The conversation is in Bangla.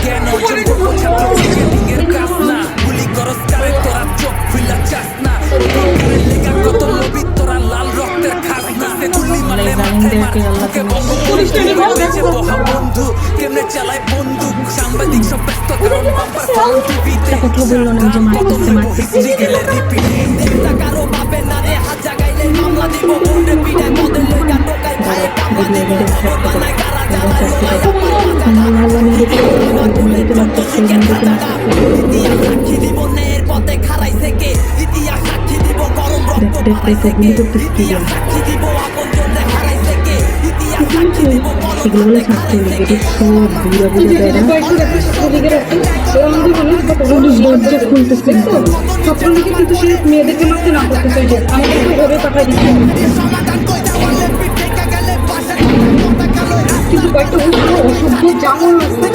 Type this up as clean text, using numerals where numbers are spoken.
জ্ঞান অর্জন করবো ছাত্র ক্রিকেটিংয়ের কাজ না গুলি করস কারে তোরা চোখ খুইলা চাস না দরকারের লেগা কত নবী তোরা লাল রক্তের খাস না গুলি মারলে মাথায় মার বুকে বন্ধ করিস যে বহা বন্ধু কেমনে চালায় বন্দুক সাংবাদিক সব ব্যস্ত কারণ বাম্পার ফোন টিভিতে কথা বললো না যে মারতেছে গেলে রিপিট একটা কারো বাপের না রে হাত জাগাইলে মামলা দিব বন্ধে পিড়ায় মদের লইয়া টোকাই ভাইয়ে কামলা দিব খবর বানায় কারা জ্বালায় লোকায় ইতিহাস সাক্ষী দিব ন্যায়ের পথে খারাইছে কে ইতিহাস সাক্ষী দিব গরম রক্ত বাড়াইছে কে ইতিহাস সাক্ষী দিব আপন জনে হারাইছে কে ইতিহাস সাক্ষী দিব এগুলো হলো ছাত্রলীগ, এটি সব বুড়া বুড়া দরজা খুলতেছে। ছাত্রলীগে কিন্তু সে মেয়েদেরকে মারতে না করতেছে, যে আমাদেরকে ঘরে পাঠাই দিচ্ছে। কিন্তু কয়েকটা অসভ্য জামল আছে।